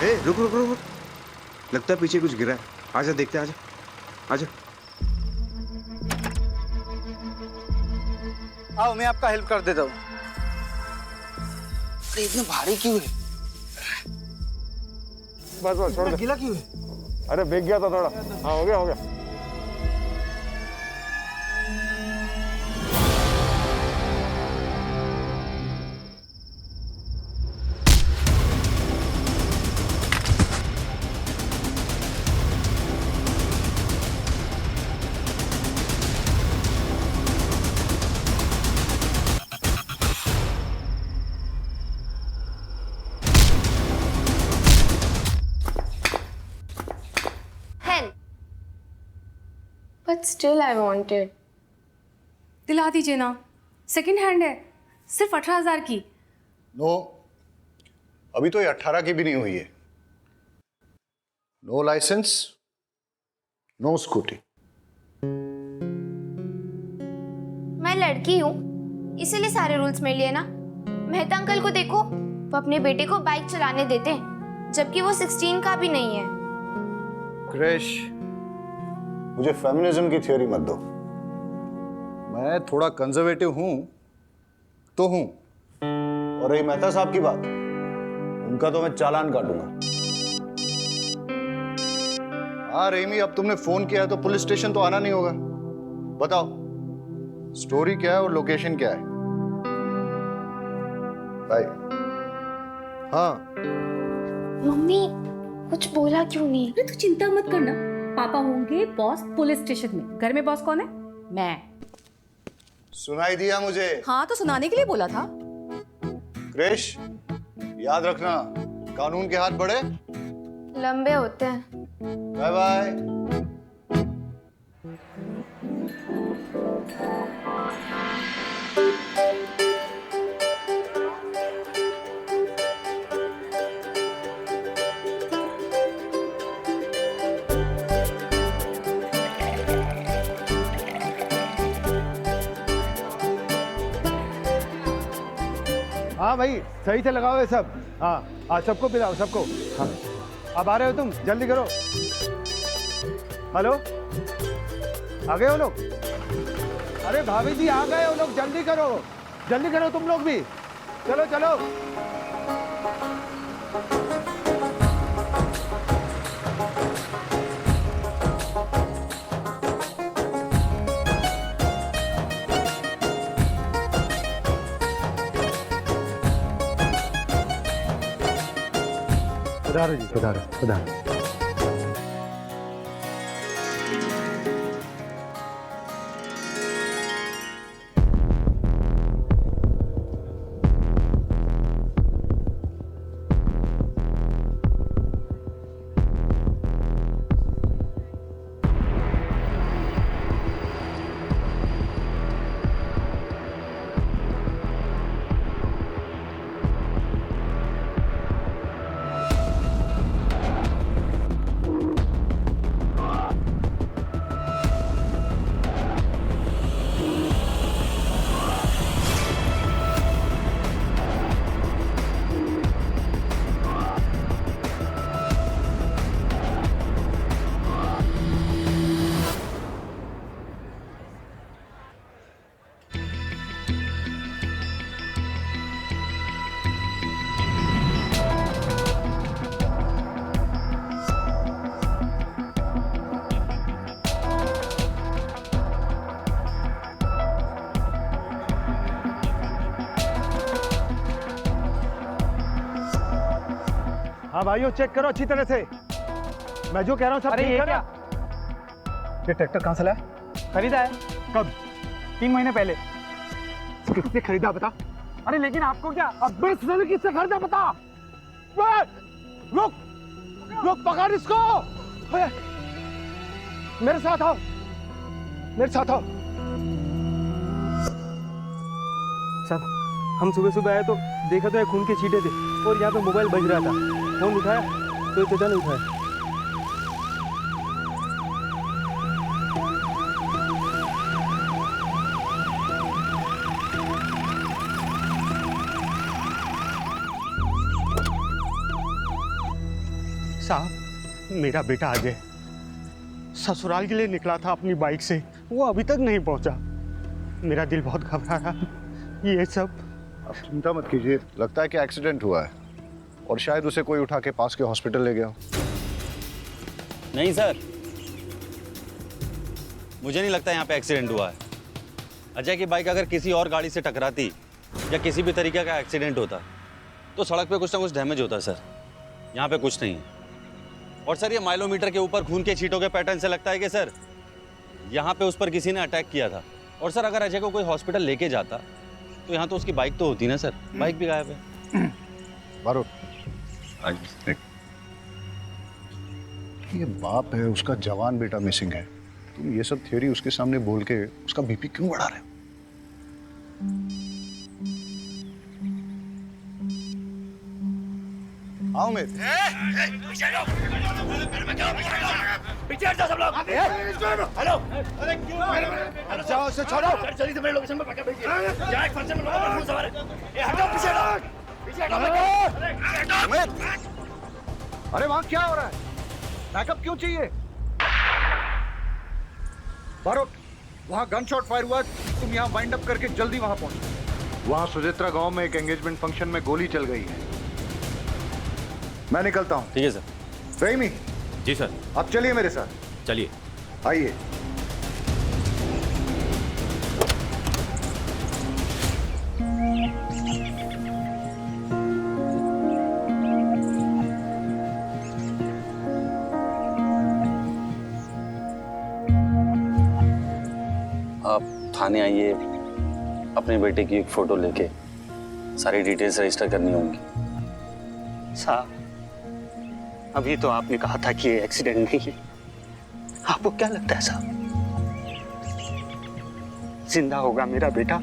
ए रुक रुक रुक रुक। लगता है पीछे कुछ गिरा है। आजा देखते हैं, आजा आजा। आओ मैं आपका हेल्प कर देता हूँ। अरे इतना भारी क्यों है? बस बस छोड़ दे। गीला क्यों है? अरे भीग गया था थोड़ा। हाँ हो गया हो गया। But still I wanted. दिला दीजिए ना, सेकंड हैंड है, सिर्फ 18,000 की। नो, अभी तो ये 18 की भी नहीं हुई है। No licence, no scooty. मैं लड़की हूँ, इसीलिए सारे रूल्स में लिए ना। मेहता अंकल को देखो, वो अपने बेटे को बाइक चलाने देते हैं, जबकि वो 16 का भी नहीं है। क्रिश, मुझे फेमिनिज्म की थ्योरी मत दो। मैं थोड़ा कंजर्वेटिव हूं तो हूं, और रही मेहता साहब की बात, उनका तो मैं चालान काटूंगा। हाँ रेमी, अब तुमने फोन किया है तो पुलिस स्टेशन तो आना नहीं होगा। बताओ स्टोरी क्या है और लोकेशन क्या है? बाय। हाँ मम्मी कुछ बोला क्यों नहीं? अरे तू चिंता मत करना, पापा होंगे बॉस पुलिस स्टेशन में। घर में बॉस कौन है? मैं। सुनाई दिया मुझे। हाँ तो सुनाने के लिए बोला था। क्रिश, याद रखना कानून के हाथ बड़े लंबे होते हैं। Bye bye. हाँ भाई सही से लगाओ ये सब। हाँ हाँ सबको पिलाओ सबको। हाँ अब आ रहे हो तुम, जल्दी करो। हेलो, आ गए हो लोग? अरे भाभी जी आ गए हो लोग, जल्दी करो तुम लोग भी। चलो चलो। पधारो जी, पधारो पधारो। हाँ भाइयों चेक करो अच्छी तरह से, मैं जो कह रहा हूँ सब ठीक है ना? ये ट्रैक्टर कहाँ से लाया? खरीदा है। कब? 3 महीने पहले। किससे खरीदा बता? अरे लेकिन आपको क्या? अब बस मैंने किससे खरीदा बता? रुक रुक, पकड़ इसको। मेरे साथ आओ, मेरे साथ आओ। साहब हम सुबह सुबह आए तो देखा तो ये खून के छींटे थे और यहाँ पे मोबाइल बज रहा था। फोन उठाया तो चाचा ने उठाया। मेरा बेटा अजय ससुराल के लिए निकला था अपनी बाइक से, वो अभी तक नहीं पहुंचा। मेरा दिल बहुत घबरा रहा। ये सब आप चिंता मत कीजिए, लगता है कि एक्सीडेंट हुआ है और शायद उसे कोई उठा के पास के हॉस्पिटल ले गया हो। नहीं सर, मुझे नहीं लगता यहाँ पे एक्सीडेंट हुआ है। अजय की बाइक अगर किसी और गाड़ी से टकराती या किसी भी तरीके का एक्सीडेंट होता तो सड़क पे कुछ ना कुछ डैमेज होता सर। यहाँ पे कुछ नहीं है। और सर, ये माइलोमीटर के ऊपर खून के छींटों के पैटर्न से लगता है कि सर यहाँ पे उस पर किसी ने अटैक किया था। और सर, अगर अजय को कोई हॉस्पिटल लेके जाता तो यहाँ तो उसकी बाइक तो होती ना सर। बाइक भी गायब है। बारो, ये बाप है, उसका जवान बेटा मिसिंग है। तुम ये सब थ्योरी उसके सामने बोल के उसका बीपी क्यों बढ़ा रहे हो? आओ मेरे पीछे हट जाओ सब लोग। हेलो, अरे क्यों? जाओ उसे छोड़ो। जल्दी से मेरे लोकेशन पे पकड़ भेजिए। यहाँ एक फंक्शन में लोगों का खून सवार है। ये हटो, पीछे हटो, पीछे हटो। अरे वहाँ क्या हो रहा है? बैकअप क्यों चाहिए? बारोट, वहाँ गन शॉट फायर हुआ, तुम यहाँ वाइंड अप करके जल्दी वहाँ पहुँचो। वहाँ सुजित्रा गांव में एक एंगेजमेंट फंक्शन में गोली चल गई है। मैं निकलता हूँ। ठीक है सर। रहीमी। जी सर। आप चलिए मेरे साथ। चलिए। आइए। आप थाने आइए, अपने बेटे की एक फोटो लेके सारी डिटेल्स रजिस्टर करनी होंगी। साहब, अभी तो आपने कहा था कि ये एक्सीडेंट नहीं है। आपको क्या लगता है साहब, जिंदा होगा मेरा बेटा?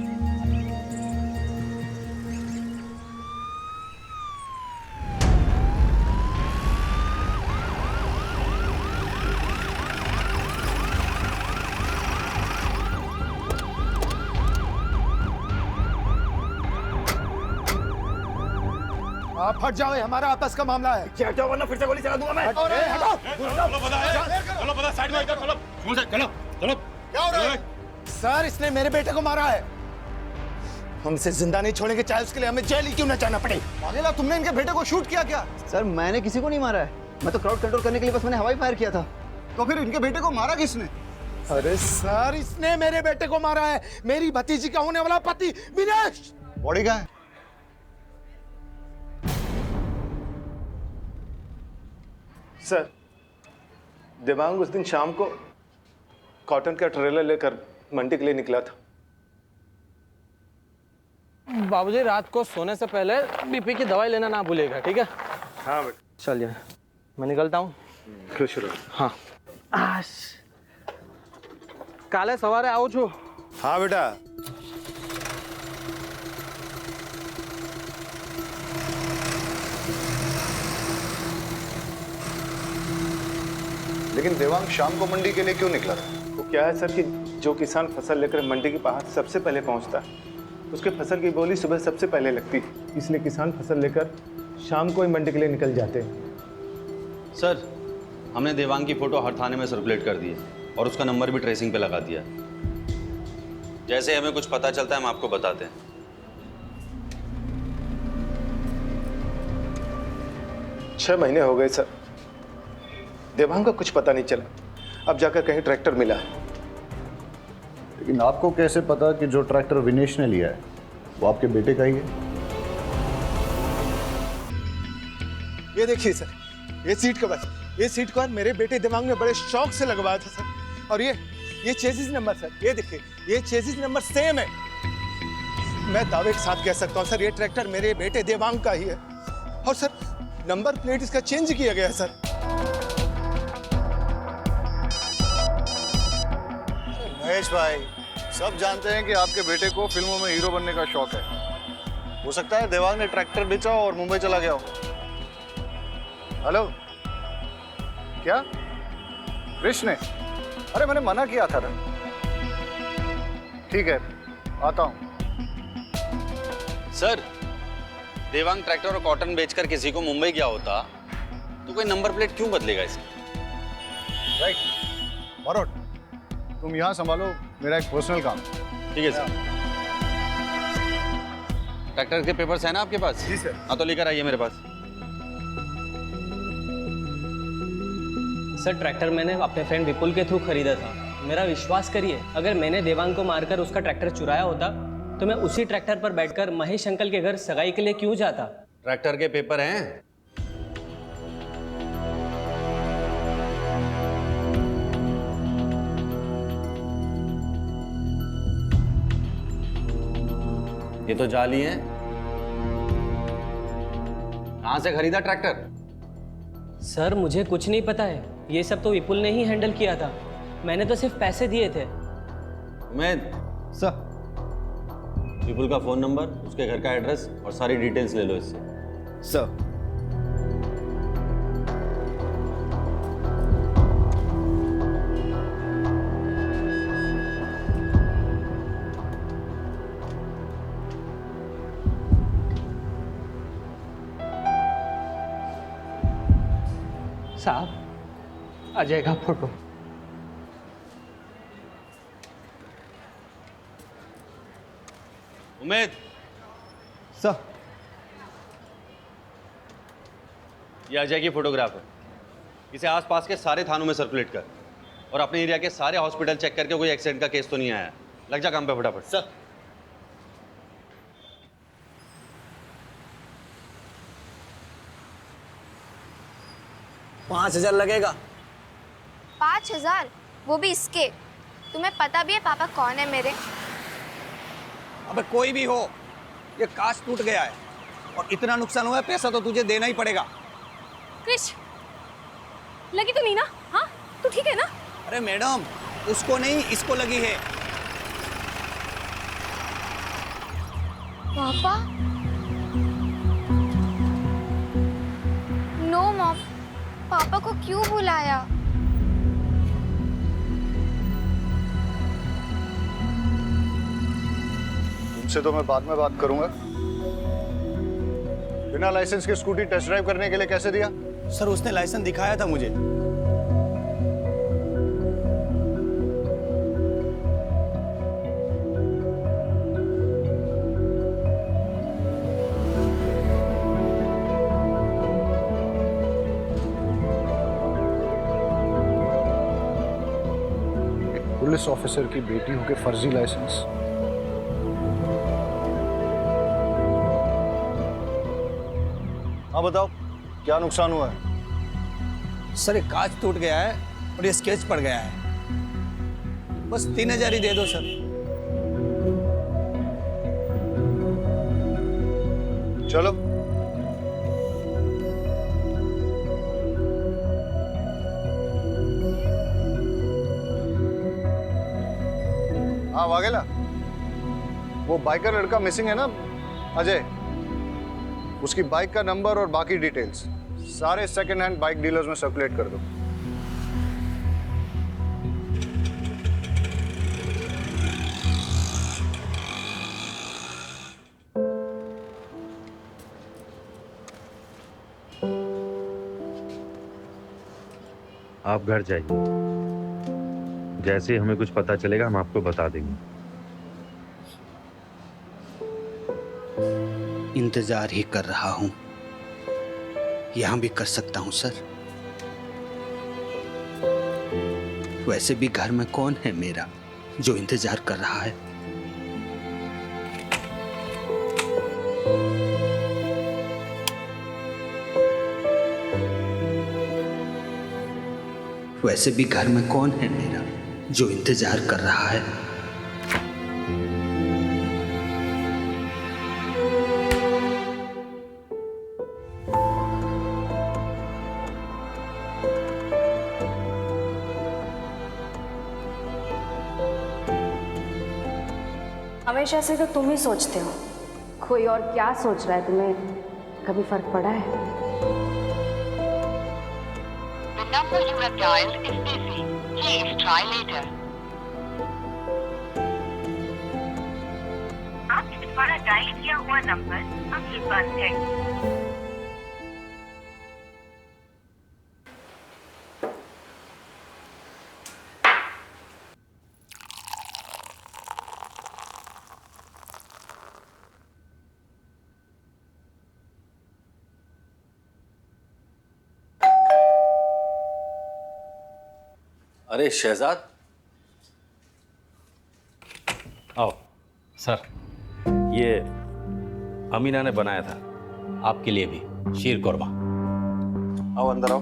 आप हट जाओ, हमारा आपस का मामला है। हटो वरना फिर से गोली चला दूंगा मैं। अरे हटो। चलो पता साइड में इधर चलो। चलो चलो। क्या हो रहा है? सर, इसने मेरे बेटे को मारा है। हम इसे जिंदा नहीं छोड़ेंगे, चाहे उसके लिए हमें जेल ही क्यों न जाना पड़े। पागला, तुमने इनके बेटे को शूट किया क्या? सर, मैंने किसी को नहीं मारा है। मैं तो क्राउड कंट्रोल करने के लिए बस मैंने हवाई फायर किया था। तो फिर इनके बेटे को मारा किसने? अरे सर, इसने मेरे बेटे को मारा है। मेरी भतीजी का होने वाला पति विनेश। बॉडी कहाँ है? सर, देवांग उस दिन शाम को कॉटन का ट्रेलर लेकर मंडी के लिए निकला था। बाबूजी, रात को सोने से पहले बीपी की दवाई लेना ना भूलेगा, ठीक है? हाँ बेटा। चलिए, मैं निकलता हूँ। खुश रहो। हाँ। काले सवारे आऊँ छू। हाँ बेटा। लेकिन देवांग शाम को मंडी के लिए क्यों निकला था? वो क्या है सर कि जो किसान फसल लेकर मंडी के पास सबसे पहले पहुंचता है, उसके फसल की बोली सुबह सबसे पहले लगती है, इसलिए किसान फसल लेकर शाम को ही मंडी के लिए निकल जाते हैं। सर, हमने देवांग की फोटो हर थाने में सर्कुलेट कर दी है और उसका नंबर भी ट्रेसिंग पे लगा दिया है। जैसे हमें कुछ पता चलता है हम आपको बताते हैं। 6 महीने हो गए सर, देवांग का कुछ पता नहीं चला। अब जाकर कहीं ट्रैक्टर मिला है। लेकिन आपको कैसे पता कि जो ट्रैक्टर विनेश ने लिया है वो आपके बेटे का ही है? ये देखिए सर, ये सीट कवर, ये सीट कवर मेरे बेटे देवांग ने बड़े शौक से लगवाया था सर। और ये चेसिस नंबर सर, ये देखिए, ये चेसिस नंबर सेम है। मैं दावे के साथ कह सकता हूँ सर, ये ट्रैक्टर मेरे बेटे देवांग का ही है। और सर, नंबर प्लेट इसका चेंज किया गया है सर। महेश भाई, सब जानते हैं कि आपके बेटे को फिल्मों में हीरो बनने का शौक है। हो सकता है देवांग ने ट्रैक्टर बेचा और मुंबई चला गया हो। हेलो, क्या कृष्ण ने? अरे मैंने मना किया था ना। ठीक है, आता हूं। सर, देवांग ट्रैक्टर और कॉटन बेचकर किसी को मुंबई गया होता तो कोई नंबर प्लेट क्यों बदलेगा इसे? राइट और तुम यहाँ संभालो, मेरा एक पर्सनल काम। ठीक है सर। ट्रैक्टर के पेपर्स है ना आपके पास? जी सर। हाँ तो लेकर आइए मेरे पास। सर ट्रैक्टर मैंने अपने फ्रेंड विपुल के थ्रू खरीदा था। मेरा विश्वास करिए, अगर मैंने देवांग को मारकर उसका ट्रैक्टर चुराया होता तो मैं उसी ट्रैक्टर पर बैठकर महेश अंकल के घर सगाई के लिए क्यों जाता? ट्रैक्टर के पेपर हैं? ये तो जाली हैं। कहां से खरीदा ट्रैक्टर? सर मुझे कुछ नहीं पता है, ये सब तो विपुल ने ही हैंडल किया था। मैंने तो सिर्फ पैसे दिए थे। उमेद सर। विपुल का फोन नंबर, उसके घर का एड्रेस और सारी डिटेल्स ले लो इससे। सर। साहब आ जाएगा फोटो। उमेद सर। ये अजय की फोटोग्राफ है। इसे आसपास के सारे थानों में सर्कुलेट कर और अपने एरिया के सारे हॉस्पिटल चेक करके कोई एक्सीडेंट का केस तो नहीं आया। लग जा काम पे फटाफट। सर। $5,000 लगेगा। 5,000? वो भी इसके? तुम्हें पता भी है पापा कौन है मेरे? अबे कोई भी हो, ये कांच टूट गया है और इतना नुकसान हुआ है, पैसा तो तुझे देना ही पड़ेगा। क्रिश, लगी तो नहीं ना? हाँ तू ठीक है ना? अरे मैडम, उसको नहीं, इसको लगी है। पापा? नो मॉम, पापा को क्यों बुलाया? तुमसे तो मैं बाद में बात करूंगा। बिना लाइसेंस के स्कूटी टेस्ट ड्राइव करने के लिए कैसे दिया? सर उसने लाइसेंस दिखाया था मुझे। पुलिस ऑफिसर की बेटी होके फर्जी लाइसेंस। हाँ बताओ, क्या नुकसान हुआ है? सर ये कांच टूट गया है और ये स्केच पड़ गया है। बस 3,000 ही दे दो सर। चलो। हाँ वाघेला, वो बाइकर लड़का मिसिंग है ना, अजय, उसकी बाइक का नंबर और बाकी डिटेल्स सारे सेकंड हैंड बाइक डीलर्स में सर्कुलेट कर दो। आप घर जाइए, जैसे ही हमें कुछ पता चलेगा हम आपको बता देंगे। इंतजार ही कर रहा हूं, यहां भी कर सकता हूं सर। वैसे भी घर में कौन है मेरा जो इंतजार कर रहा है? वैसे भी घर में कौन है मेरा जो इंतजार कर रहा है? हमेशा से तो तुम ही सोचते हो, कोई और क्या सोच रहा है तुम्हें कभी फर्क पड़ा है? The number you have dialed is busy. Please try later. आपके द्वारा डायल किया हुआ नंबर अभी बंद है। अरे शहजाद, आओ। सर, ये अमीना ने बनाया था आपके लिए भी शीर कोरमा। आओ अंदर आओ।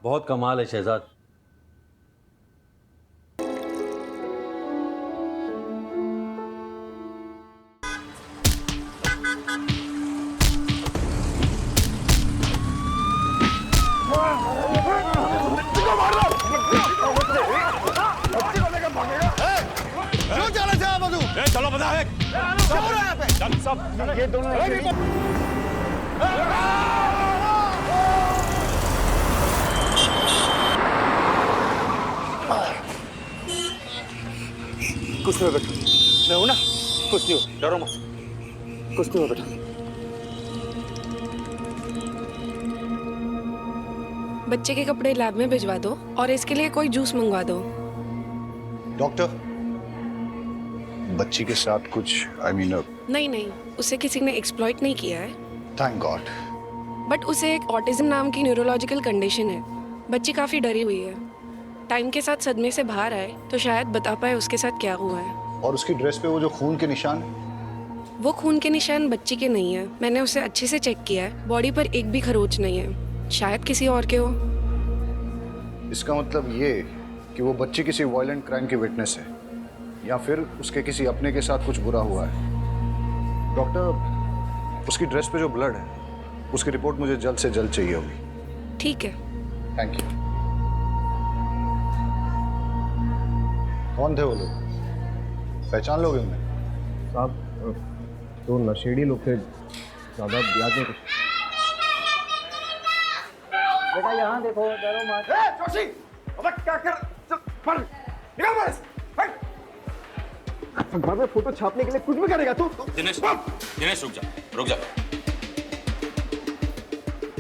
बहुत कमाल है शहजाद। चलो बता सब ये दोनों कुछ नहीं बेटा, मैं हूं ना, कुछ नहीं हो, डरो मत, कुछ नहीं हो बेटा। बच्चे के कपड़े लैब में भिजवा दो और इसके लिए कोई जूस मंगवा दो। डॉक्टर, बच्ची के साथ कुछ नहीं नहीं, उसे किसी ने एक्सप्लॉइट नहीं किया है। Thank God. बट उसे एक ऑटिज्म नाम की न्यूरोलॉजिकल कंडीशन है। बच्ची काफी डरी हुई है। टाइम के साथ सदमे से बाहर आए तो शायद बता पाए उसके साथ क्या हुआ है। और उसकी ड्रेस पे वो जो खून के निशान, वो खून के निशान बच्ची के नहीं है। मैंने उसे अच्छे से चेक किया है। बॉडी पर एक भी खरोच नहीं है। शायद किसी और के हो। इसका मतलब ये कि वो बच्ची किसी वायलेंट क्राइम की विटनेस है या फिर उसके किसी अपने के साथ कुछ बुरा हुआ है। डॉक्टर, उसकी ड्रेस पे जो ब्लड है उसकी रिपोर्ट मुझे जल्द से जल्द चाहिए होगी। ठीक है। Thank you. कौन थे वो लोग? पहचान लोगे उन्हें? साहब, तो नशेड़ी लोग थे, ज़्यादा याद नहीं कुछ। बेटा यहाँ देखो, डरो मत। जोशी, अबे क्या कर? पर निकल बाहर से। अखबार में फोटो छापने के लिए कुछ भी करेगा तू? दिनेश, दिनेश रुक जा, रुक जा।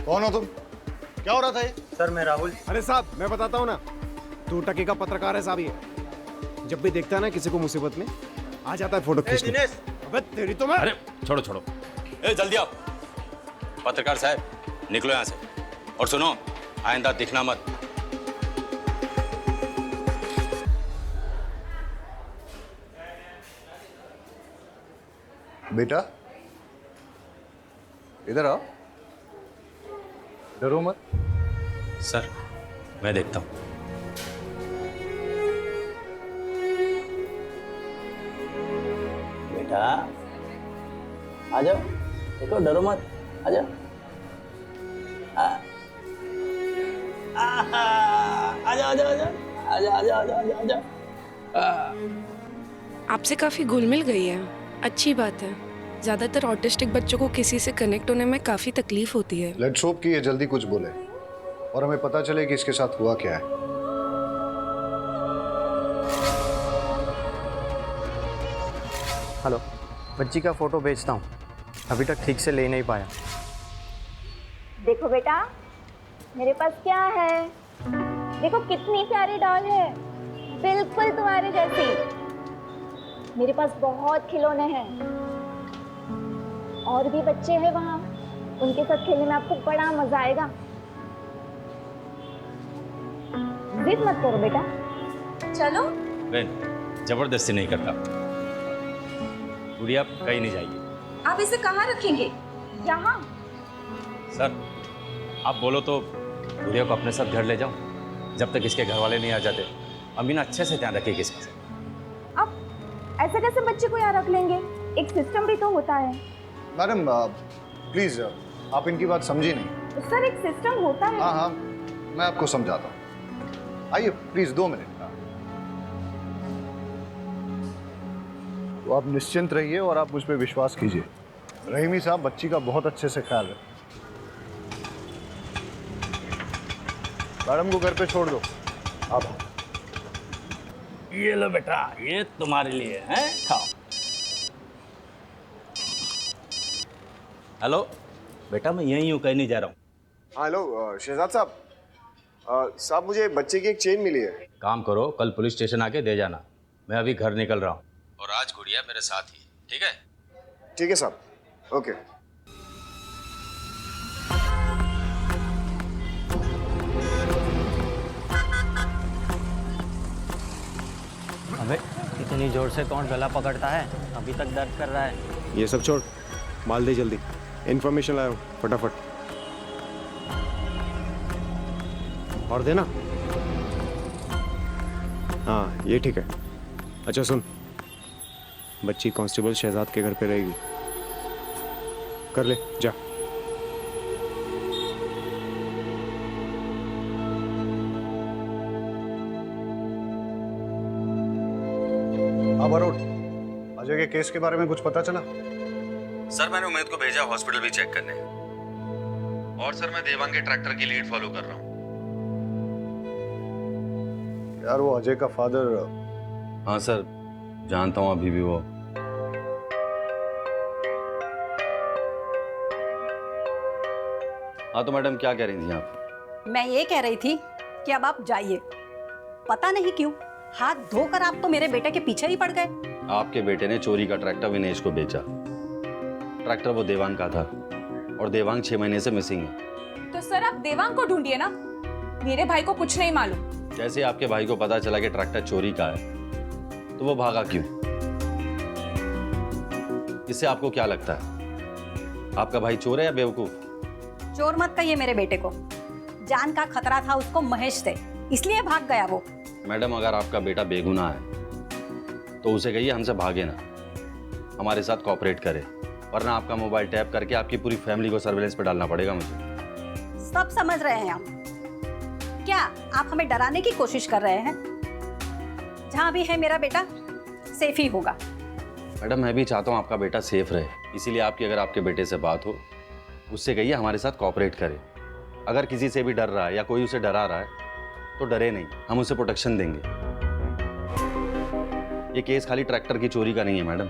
कौन हो तुम? क्या हो रहा था ये? सर मैं राहुल। अरे साहब, मैं बताता हूँ ना, 2 टके का पत्रकार है साहब ये। जब भी देखता है ना किसी को मुसीबत में, आ जाता है फोटो खींचने। दिनेश, अबे तेरी तो मैं। अरे छोड़ो छोड़ो, ए जल्दी आओ। पत्रकार साहब, निकलो यहाँ से। और सुनो, आइंदा दिखना मत। बेटा इधर आओ, डरो मत। सर मैं देखता हूँ। बेटा आ जाओ, देखो डरो मत, आ जाओ। आ जाओ, आ जाओ, आ जाओ, आ जाओ, आ जाओ, आ जाओ, आ जाओ। आपसे काफी घुल मिल गई है, अच्छी बात है। ज्यादातर ऑटिस्टिक बच्चों को किसी से कनेक्ट होने में काफी तकलीफ होती है। लेट्स होप कि ये जल्दी कुछ बोले और हमें पता चले कि इसके साथ हुआ क्या है। हेलो, बच्ची का फोटो भेजता हूँ, अभी तक ठीक से ले नहीं पाया। देखो बेटा, मेरे पास क्या है, देखो कितनी प्यारी डॉल है, बिल्कुल तुम्हारे जैसी। मेरे पास बहुत खिलौने हैं, और भी बच्चे हैं वहाँ, उनके साथ खेलने में आपको बड़ा मजा आएगा। जिद मत करो बेटा, चलो। बहन, जबरदस्ती नहीं करता। गुड़िया कहीं नहीं जाएगी। आप इसे कहाँ रखेंगे? यहाँ। सर आप बोलो तो गुड़िया को अपने साथ घर ले जाऊं, जब तक इसके घर वाले नहीं आ जाते। अमीना अच्छे से ध्यान रखेगी इसका। अब ऐसे कैसे बच्चे को यहाँ रख लेंगे? एक सिस्टम भी तो होता है। मैडम प्लीज, आप इनकी बात समझी नहीं। सर एक सिस्टम होता है। हाँ हाँ, मैं आपको समझाता हूँ। आइए प्लीज 2 मिनट। तो आप निश्चिंत रहिए और आप मुझ पर विश्वास कीजिए। रहीमी साहब बच्ची का बहुत अच्छे से ख्याल रखें। मैडम को घर पे छोड़ दो। आप ये लो बेटा, ये तुम्हारे लिए है, खाओ। हेलो बेटा, मैं यहीं हूँ, कहीं नहीं जा रहा हूँ। हेलो शहजाद साहब, साहब मुझे बच्चे की एक चेन मिली है। काम करो, कल पुलिस स्टेशन आके दे जाना। मैं अभी घर निकल रहा हूँ और आज गुड़िया मेरे साथ ही, ठीक है? ठीक है साहब, ओके। जोर से कौन गला पकड़ता है, अभी तक दर्द कर रहा है। ये सब छोड़, माल दे जल्दी। इन्फॉर्मेशन लाओ फटाफट। और देना। हाँ ये ठीक है। अच्छा सुन, बच्ची कांस्टेबल शहजाद के घर पे रहेगी। कर ले जा। अब अरुण, अजय के केस के बारे में कुछ पता चला? सर मैंने उमेद को भेजा हॉस्पिटल भी चेक करने, और सर मैं देवांग के ट्रैक्टर की लीड फॉलो कर रहा हूँ। यार वो अजय का फादर। हाँ सर जानता हूँ अभी भी वो। हाँ तो मैडम क्या कह रही थी आप? मैं ये कह रही थी कि अब आप जाइए। पता नहीं क्यों हाथ धोकर आप तो मेरे बेटे के पीछे ही पड़ गए। आपके बेटे ने चोरी का ट्रैक्टर विनेश को बेचा। ट्रैक्टर वो देवांग का था और देवांग 6 महीने से मिसिंग है। तो सर आप देवांग को ढूंढिए ना, मेरे भाई को कुछ नहीं मालूम। जैसे आपके भाई को पता चला कि ट्रैक्टर चोरी का है तो वो भागा क्यों? इससे आपको क्या लगता है, आपका भाई चोर है या बेवकूफ? चोर मत कहिए मेरे बेटे को, जान का खतरा था उसको महेश से, इसलिए भाग गया वो। मैडम अगर आपका बेटा बेगुनाह है तो उसे कहिए हमसे भागे ना, हमारे साथ कोऑपरेट करे, वरना आपका मोबाइल टैप करके आपकी पूरी फैमिली को सर्विलेंस पे डालना पड़ेगा मुझे। सब समझ रहे हैं हम। क्या आप हमें डराने की कोशिश कर रहे हैं? जहां भी है मेरा बेटा सेफ ही होगा। मैडम मैं भी चाहता हूँ आपका बेटा सेफ रहे, इसीलिए आपकी अगर आपके बेटे से बात हो उससे कहिए हमारे साथ कोऑपरेट करे। अगर किसी से भी डर रहा है या कोई उसे डरा रहा है तो डरे नहीं, हम उसे प्रोटेक्शन देंगे। ये केस खाली ट्रैक्टर की चोरी का नहीं है मैडम,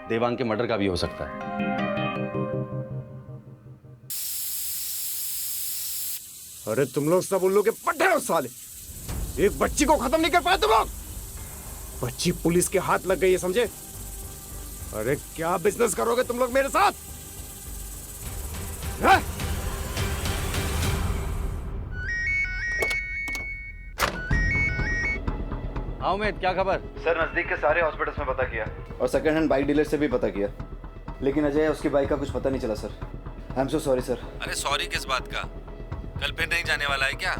देवांग के मर्डर का भी हो सकता है। अरे तुम लोग सब उल्लू के पट्टे हो साले, एक बच्ची को खत्म नहीं कर पाए तुम लोग। बच्ची पुलिस के हाथ लग गई है समझे? अरे क्या बिजनेस करोगे तुम लोग मेरे साथ? है? हाँ उमेद क्या खबर? सर नजदीक के सारे हॉस्पिटल्स में पता किया और सेकंड हैंड बाइक डीलर से भी पता किया, लेकिन अजय उसकी बाइक का कुछ पता नहीं चला sir. I am so sorry sir. अरे सॉरी किस बात का? कल फिर नहीं जाने वाला है क्या?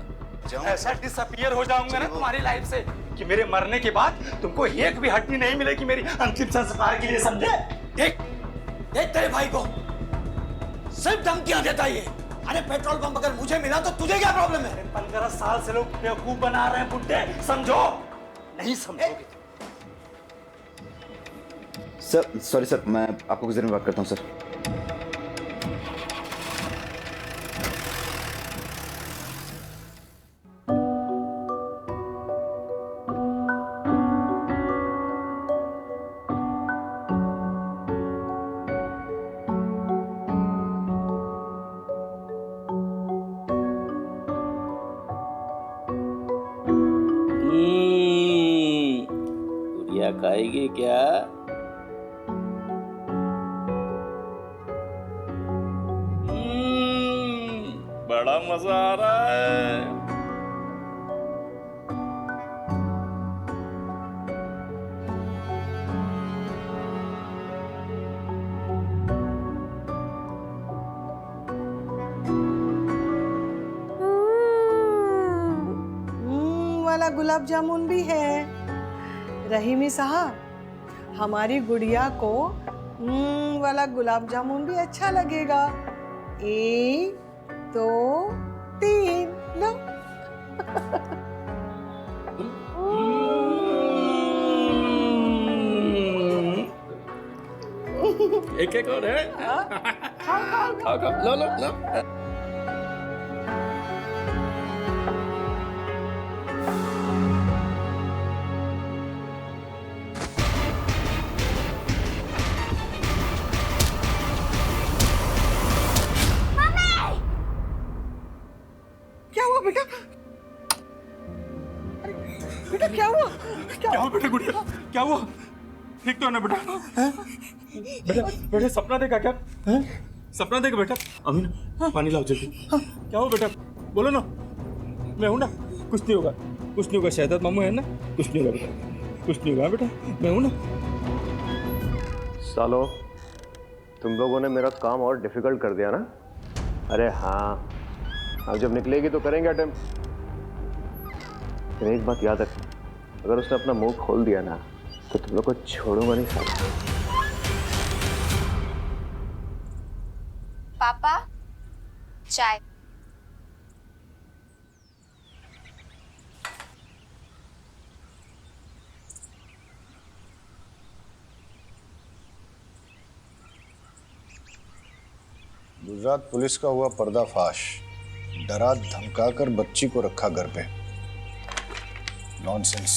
ऐसा डिसअपीयर हो जाऊंगा ना तुम्हारी लाइफ से कि मेरे मरने के बाद तुमको एक भी हड्डी नहीं मिलेगी मेरी अंतिम संस्कार के लिए, समझे? देख देख तेरे भाई को सिर्फ धमकियां देता ये। अरे पेट्रोल पंप अगर मुझे मिला तो तुझे क्या प्रॉब्लम है? 15 साल से लोग बेवकूफ बना रहे हैं बुड्ढे, समझो? नहीं समझोगे। सर सॉरी सर, मैं आपको गुजर में बात करता हूँ सर। गुड़िया खाएगी क्या? बड़ा मजा आ रहा है। वाला गुलाब जामुन भी है। रहीमी साहब, हमारी गुड़िया को वाला गुलाब जामुन भी अच्छा लगेगा। 1 2 3 लो। एक एक और है। खाओ खाओ, लो लो लो। क्या हुआ बेटा? बेटा क्या हुआ? क्या हुआ बेटा? गुड़िया क्या हुआ? ठीक तो है ना बेटा? बेटा बेटा सपना देखा क्या? सपना देखा बेटा? अमीन पानी लाओ जल्दी। क्या हुआ बेटा? बोलो ना, मैं हूं ना, कुछ नहीं होगा, कुछ नहीं होगा। शहजाद मामू है ना, कुछ नहीं होगा बेटा, कुछ नहीं हुआ बेटा, मैं हूं ना। सालो, तुम लोगों ने मेरा काम और डिफिकल्ट कर दिया ना। अरे हाँ, अब जब निकलेगी तो करेंगे अटेम्प्ट। लेकिन एक बात याद रखना, अगर उसने अपना मुंह खोल दिया ना तो तुम लोग को छोड़ूंगा नहीं साला। पापा, चाय। गुजरात पुलिस का हुआ पर्दाफाश। डरा धमकाकर बच्ची को रखा घर पे। नॉनसेंस,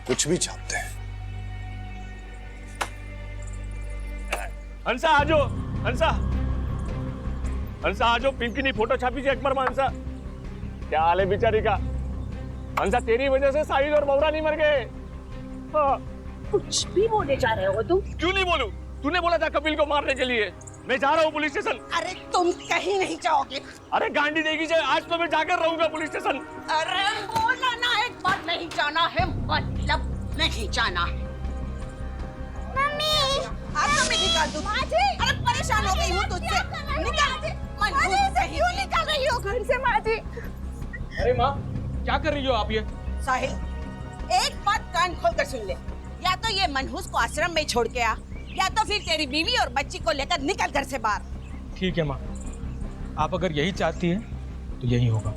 कुछ भी छापते हैं। हंसा आजो, हंसा हंसा आजो, पिंकी ने फोटो छापी थी अकबर में। हंसा, क्या हाल है बेचारी का? हंसा, तेरी वजह से साहिल और मौरा नहीं मर गए। हाँ। कुछ भी बोले जा रहे हो तुम? क्यों नहीं बोलूं? तूने बोला था कपिल को मारने के लिए। मैं जा रहा हूँ पुलिस स्टेशन। अरे तुम कहीं नहीं जाओगे। अरे गांडी देगी जाए, आज तो मैं जाकर रहूंगा पुलिस स्टेशन। अरे बोला ना, एक बार नहीं जाना है मतलब नहीं जाना है। मम्मी, आज तो मैं निकाल दूँ। अरे परेशान हो गई हूँ तुझसे। निकाल। क्यों निकाल रही हो घर से माँ जी? अरे माँ, क्या कर रही हो आप ये? साहिल, एक बात कान खोल कर सुन ले। या तो ये मनहूस को आश्रम में छोड़ के आ, या तो फिर तेरी बीवी और बच्ची को लेकर निकल घर से बाहर। ठीक है माँ, आप अगर यही चाहती हैं तो यही होगा।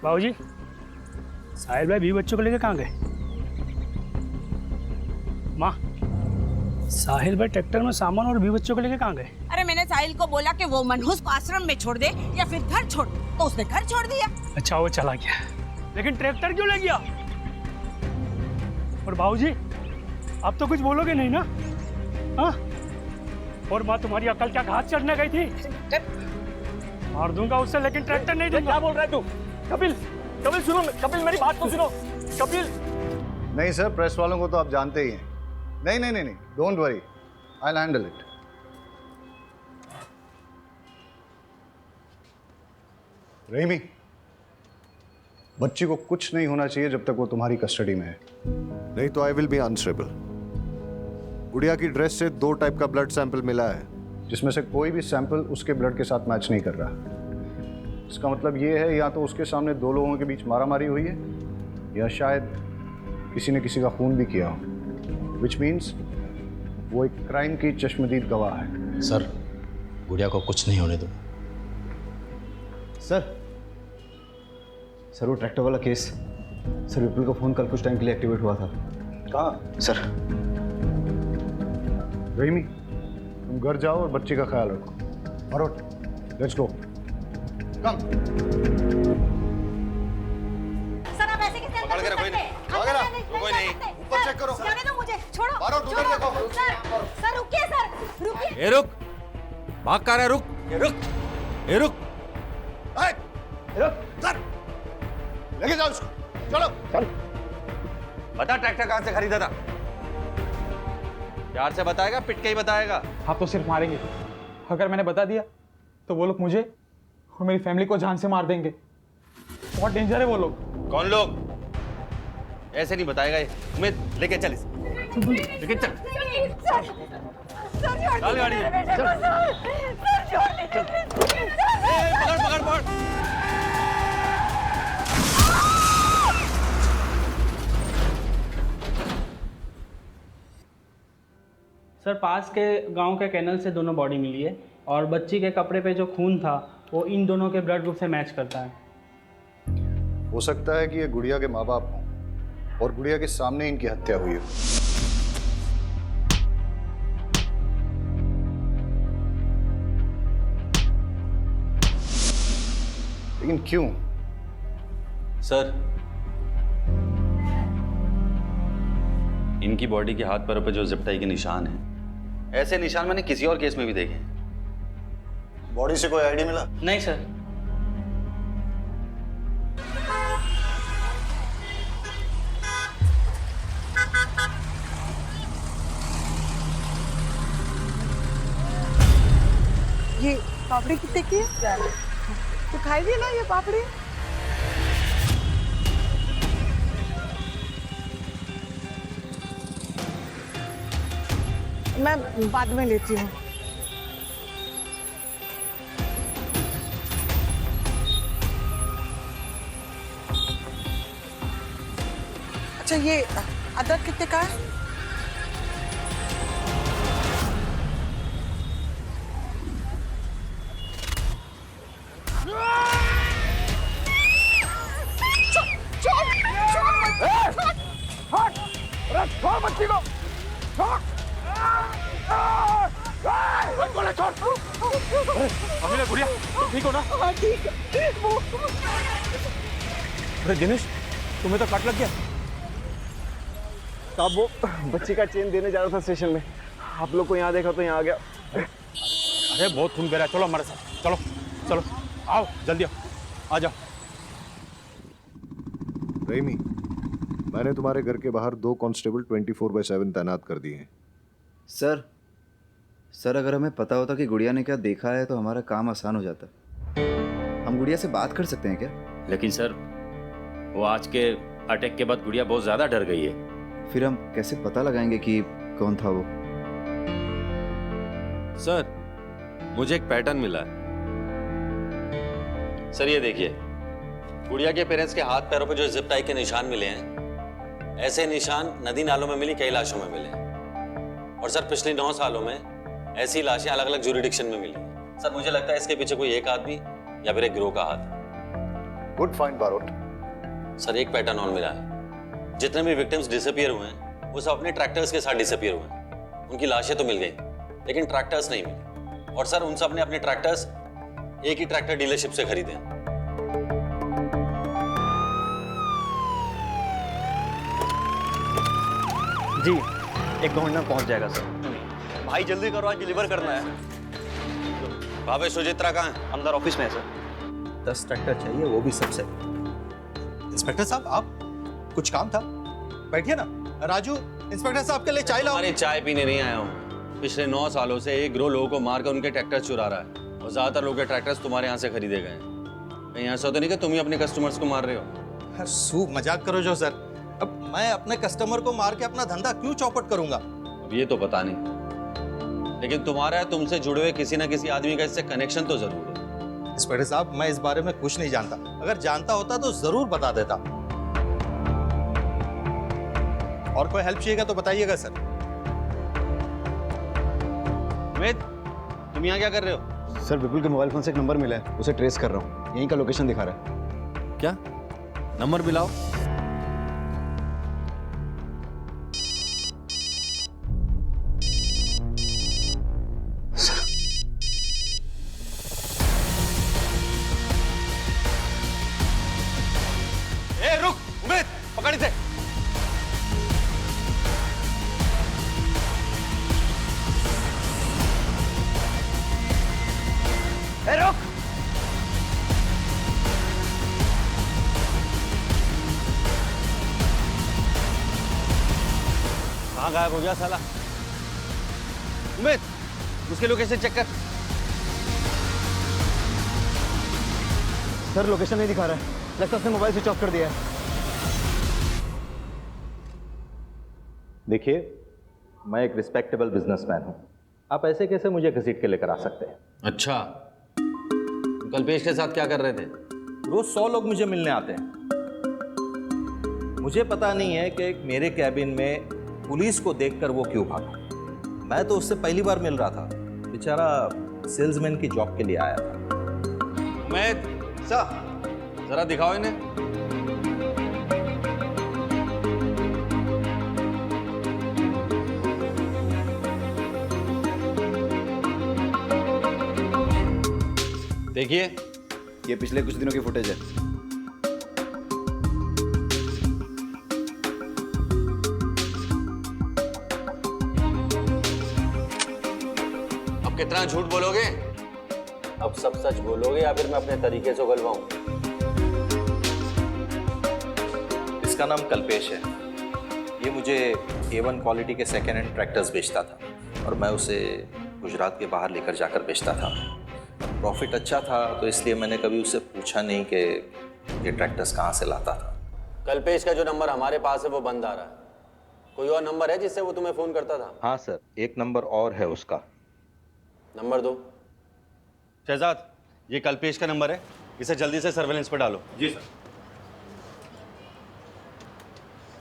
बाबूजी, साहिल भाई 20 बच्चों को लेकर कहाँ गए? माँ, साहिल भाई ट्रैक्टर में सामान और 20 बच्चों को लेकर कहाँ गए? अरे मैंने साहिल को बोला कि वो मनहूस को आश्रम में छोड़ दे या फिर घर छोड़, तो उसने घर छोड़ दिया। अच्छा, वो चला गया, लेकिन ट्रैक्टर क्यों ले गया? और बाबूजी, आप तो कुछ बोलोगे नहीं ना? हाँ? और माँ, तुम्हारी अकल क्या घास चढ़ने गई थी? मार दूंगा उससे, लेकिन ट्रैक्टर नहीं दूंगा। क्या बोल रहा है तू? कपिल, कपिल सुनो, कपिल मेरी बात तो सुनो। कपिल, नहीं सर, प्रेस वालों को तो आप जानते ही हैं। नहीं नहीं नहीं नहीं, don't worry, I will handle it. Rahimi, बच्ची को कुछ नहीं होना चाहिए जब तक वो तुम्हारी कस्टडी में है। नहीं तो आई विल बी आंसरेबल। गुड़िया की ड्रेस से 2 टाइप का ब्लड सैंपल मिला है, जिसमें से कोई भी सैंपल उसके ब्लड के साथ मैच नहीं कर रहा। इसका मतलब ये है, या तो उसके सामने 2 लोगों के बीच मारामारी हुई है, या शायद किसी ने किसी का खून भी किया हो। विच मीन्स वो एक क्राइम की चश्मदीद गवाह है। सर, गुड़िया को कुछ नहीं होने दो। सर वो ट्रैक्टर वाला केस, सर विपुल का फोन कल कुछ टाइम के लिए एक्टिवेट हुआ था। कहाँ? सर, रहीमी, तुम घर जाओ और बच्ची का ख्याल रखो। और लेट्स गो। कम। सर, आप ऐसे कैसे पकड़ के रखो इन्हें। कोई नहीं, ऊपर चेक करो। जाने दो मुझे, छोड़ो। उधर देखो। सर रुकिए, सर रुकिए। ए रुक, भाग कर रहा है, रुक। ए रुक, ए रुक, सर लेके जाओ उसको, चलो। चल। बता ट्रैक्टर कहाँ से खरीदा था? प्यार से बताएगा, पिट के ही बताएगा? आप तो सिर्फ मारेंगे। अगर मैंने बता दिया तो वो लोग मुझे और मेरी फैमिली को जान से मार देंगे। बहुत डेंजर है वो लोग। कौन लोग? ऐसे नहीं बताएगा ये। तुम्हें लेके चल, लेके चल। चल गाड़ी में। पकड़ पकड़ पकड़। सर, पास के गांव के कैनल से दोनों बॉडी मिली है और बच्ची के कपड़े पे जो खून था वो इन दोनों के ब्लड ग्रुप से मैच करता है। हो सकता है कि ये गुड़िया के माँ बाप हों और गुड़िया के सामने इनकी हत्या हुई हो। लेकिन क्यों? सर, इनकी बॉडी के हाथ पैरों पे जो जिप टाई के निशान हैं, ऐसे निशान मैंने किसी और केस में भी देखे हैं। बॉडी से कोई आईडी मिला? नहीं सर। ये पापड़ी कितने की है? तो खाएगी ना ये पापड़ी? मैं बाद में लेती हूँ। अच्छा ये अदरक कितने का है? छोड़ बच्ची को, छोड़। अमीना गुड़िया तुम ठीक हो ना? हाँ ठीक है। अरे दिनेश तुम्हें तो कट लग गया। साहब वो बच्ची का चेन देने जा रहा था स्टेशन में, आप लोग को यहाँ देखा तो यहाँ आ गया। अरे बहुत खून बह रहा है, चलो हमारे साथ, चलो चलो आओ जल्दी आओ, आ जाओ। रहीमी, मैंने तुम्हारे घर के बाहर 2 कांस्टेबल 24/7 तैनात कर दिए हैं। सर अगर हमें पता होता कि गुड़िया ने क्या देखा है तो हमारा काम आसान हो जाता। हम गुड़िया से बात कर सकते हैं क्या? लेकिन सर वो आज के अटैक के बाद गुड़िया बहुत ज़्यादा डर गई है। फिर हम कैसे पता लगाएंगे कि कौन था वो? सर मुझे एक पैटर्न मिला है। सर ये देखिए, गुड़िया के पेरेंट्स के हाथ पैरों पे जो जिप टाई के निशान मिले हैं, ऐसे निशान नदी नालों में मिली कई लाशों में मिले हैं। और सर पिछले 9 सालों में ऐसी लाशें अलग अलग ज्यूरिडिक्शन में मिली। सर मुझे लगता है इसके पीछे कोई एक आदमी या फिर एक गिरोह का हाथ है। Good find Barot. सर एक पैटर्न और मिला है, जितने भी विक्टिम्स डिसअपियर हुए हैं वो सब अपने ट्रैक्टर्स के साथ डिसअपियर हुए हैं। उनकी लाशें तो मिल गई लेकिन ट्रैक्टर्स नहीं मिले, और सर उन सब ने अपने ट्रैक्टर्स एक ही ट्रैक्टर डीलरशिप से खरीदे हैं। जी 1-2 मिनट में पहुंच जाएगा सर। भाई जल्दी करो, आज डिलीवर करना है। भावे सुचित्रा कहाँ है? अंदर ऑफिस में है सर। 10 ट्रैक्टर चाहिए, वो भी सबसे। इंस्पेक्टर साहब आप, कुछ काम था? बैठिए ना। राजू, इंस्पेक्टर साहब के लिए चाय लाओ। अरे चाय पीने नहीं आया हूँ। पिछले 9 सालों से एक गिरोह लोगों को मारकर उनके ट्रैक्टर चुरा रहा है, और ज्यादातर लोगों के ट्रैक्टर्स तुम्हारे यहाँ से खरीदे गए हैं। कहीं ऐसा तो नहीं कि तुम ही अपने कस्टमर्स को मार रहे हो? सूप मजाक करो जो सर। अब मैं अपने कस्टमर को मार के अपना धंधा क्यों चौपट करूंगा? अब ये तो पता नहीं, लेकिन तुम्हारा तुमसे जुड़े हुए किसी ना किसी आदमी का इससे कनेक्शन तो जरूर है। इंस्पेक्टर साहब मैं इस बारे में कुछ नहीं जानता, अगर जानता होता तो जरूर बता देता। और कोई हेल्प चाहिएगा तो बताइएगा सर। अमित, तुम यहाँ क्या कर रहे हो? सर विपुल के मोबाइल फोन से एक नंबर मिला है, उसे ट्रेस कर रहा हूँ। यहीं का लोकेशन दिखा रहा है। क्या नंबर मिलाओ? रुक उमेद, पकड़ इसे। रुक। कहाँ गायब हो गया साला? उमेद, उसके लोकेशन चेक कर। सर लोकेशन नहीं दिखा रहा है, लगता है उसने मोबाइल स्विच ऑफ कर दिया है। देखिए मैं एक रिस्पेक्टेबल बिजनेसमैन हूँ, आप ऐसे कैसे मुझे घसीट के लेकर आ सकते हैं? अच्छा, तुम कल्पेश के साथ क्या कर रहे थे? रोज 100 लोग मुझे मिलने आते हैं। मुझे पता नहीं है कि मेरे कैबिन में पुलिस को देखकर वो क्यों भागा। मैं तो उससे पहली बार मिल रहा था, बेचारा सेल्समैन की जॉब के लिए आया था। उमेद, जरा दिखाओ इन्हें। देखिए, ये पिछले कुछ दिनों की फुटेज है। अब कितना झूठ बोलोगे? अब सब सच बोलोगे या फिर मैं अपने तरीके से उगलवाऊं? इसका नाम कल्पेश है। ये मुझे A1 क्वालिटी के सेकेंड हैंड ट्रैक्टर्स बेचता था और मैं उसे गुजरात के बाहर लेकर जाकर बेचता था। प्रॉफिट अच्छा था तो इसलिए मैंने कभी उससे पूछा नहीं कि ये ट्रैक्टर्स कहाँ से लाता था। कल्पेश का जो नंबर हमारे पास है वो बंद आ रहा है। कोई और नंबर है जिससे वो तुम्हें फोन करता था? हाँ सर, एक नंबर और है उसका। नंबर दो। शहजाद, ये कल्पेश का नंबर है, इसे जल्दी से सर्वेलेंस पर डालो। जी सर।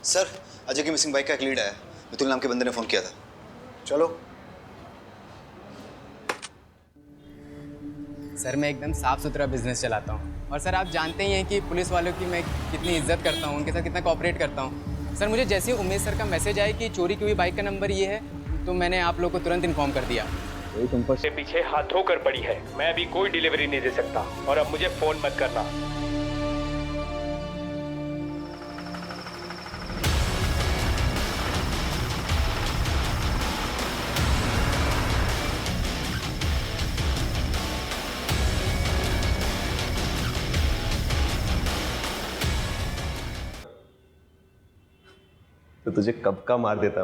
सर, अजय की मिसिंग बाइक का एक लीड आया। मितुल नाम के बंदे ने फोन किया था। चलो। सर, मैं एकदम साफ सुथरा बिजनेस चलाता हूँ और सर आप जानते ही हैं कि पुलिस वालों की मैं कितनी इज्जत करता हूँ, उनके साथ कितना कोऑपरेट करता हूँ। सर, मुझे जैसे ही उमेश सर का मैसेज आया कि चोरी की हुई बाइक का नंबर ये है तो मैंने आप लोग को तुरंत इन्फॉर्म कर दिया। तुम पर से पीछे हाथ धोकर पड़ी है। मैं अभी कोई डिलीवरी नहीं दे सकता और अब मुझे फोन मत करना। तो तुझे कब का मार देता।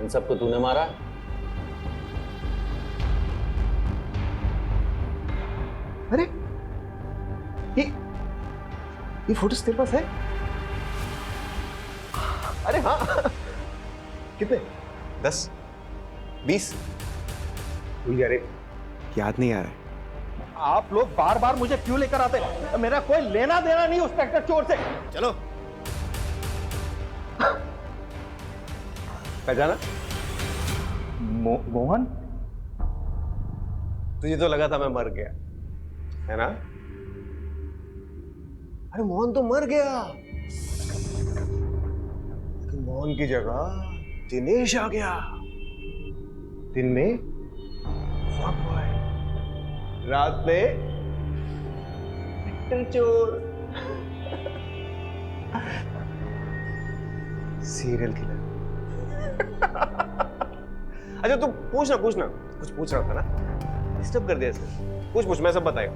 इन सबको तूने मारा? अरे ये फोटोज तेरे पास है? अरे हाँ। कितने? 10 20? भूल गया रे, याद नहीं आ रहा है। आप लोग बार बार मुझे क्यों लेकर आते हैं? मेरा कोई लेना देना नहीं उस ट्रैक्टर चोर से। चलो। पहचाना? मोहन? तुझे तो लगा था मैं मर गया, है ना? अरे मोहन तो मर गया, लेकिन मोहन की जगह दिनेश आ गया। दिन में fuck boy, रात में ट्रैक्टर चोर, सीरियल किलर। अच्छा तू पूछना कुछ पूछ रहा था ना, डिस्टर्ब कर दिया सर। पूछ मैं सब बताएगा।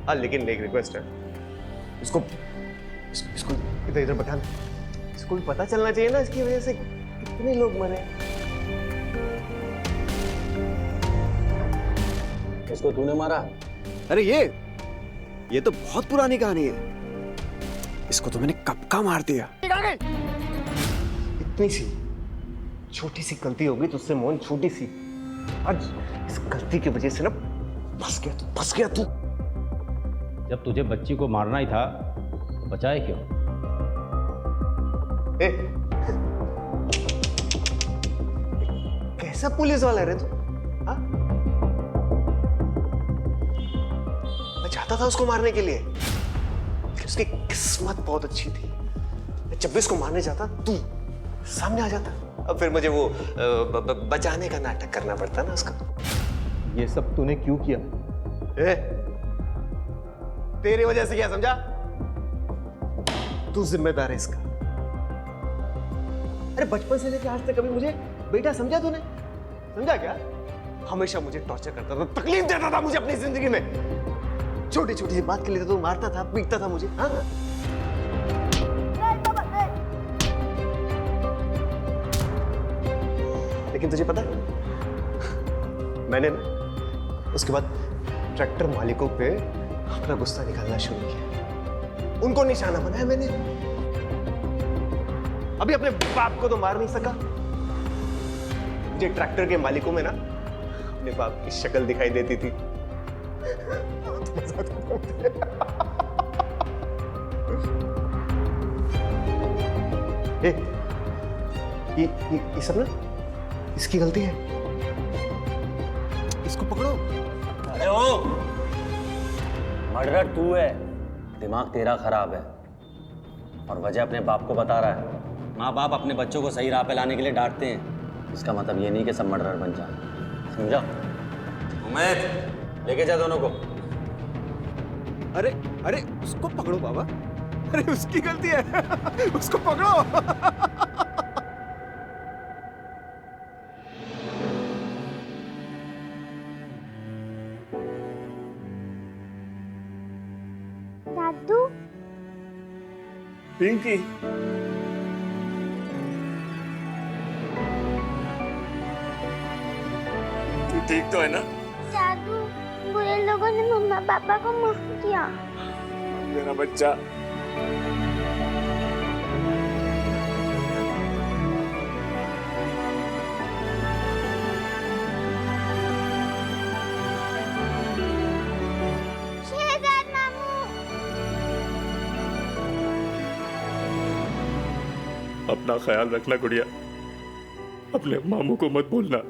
हाँ लेकिन एक रिक्वेस्ट है, इसको इधर बता। इसको भी पता चलना चाहिए ना इसकी वजह से कितने लोग मरे। इसको तूने मारा? अरे ये तो बहुत पुरानी कहानी है। इसको तो मैंने कब का मार दिया। इतनी सी छोटी सी गलती होगी तुझसे मोहन, छोटी सी। आज इस गलती की वजह से ना फंस गया तू। जब तुझे बच्ची को मारना ही था तो बचाए क्यों? कैसा पुलिस वाला रे तू? हाँ? मैं चाहता था उसको मारने के लिए, लेकिन उसकी किस्मत बहुत अच्छी थी। मैं जब भी उसको मारने जाता तू सामने आ जाता, अब फिर मुझे वो बचाने का नाटक करना पड़ता ना उसका। ये सब तूने क्यों किया? तेरी वजह से क्या समझा? तू जिम्मेदार है इसका। अरे बचपन से लेकर आज तक कभी मुझे बेटा समझा तूने? समझा क्या? हमेशा मुझे टॉर्चर करता था, तकलीफ देता था मुझे अपनी जिंदगी में। छोटी छोटी बात के लिए तो मारता था, पीटता था मुझे। हाँ? लेकिन तुझे पता है, मैंने ना उसके बाद ट्रैक्टर मालिकों पे अपना गुस्सा निकालना शुरू किया। उनको निशाना बनाया मैंने। अभी अपने बाप को तो मार नहीं सका, मुझे ट्रैक्टर के मालिकों में ना अपने बाप की शक्ल दिखाई देती थी। ये सब ना इसकी गलती है। इसको पकड़ो। अरे ओ, मर्डर तू है, दिमाग तेरा खराब है और वजह अपने बाप को बता रहा है। माँ बाप अपने बच्चों को सही राह पे लाने के लिए डांटते हैं, इसका मतलब ये नहीं कि सब मर्डरर बन जाए। समझा? उमेर, लेके जा दोनों को। अरे उसको पकड़ो बाबा। अरे उसकी गलती है, उसको पकड़ो। दादू पिंकी, तू ठीक तो है ना? दादू, बुरे लोगों ने मम्मा पापा को माफ किया। मेरा बच्चा। शहजाद मामू। अपना ख्याल रखना गुड़िया, अपने मामू को मत भूलना।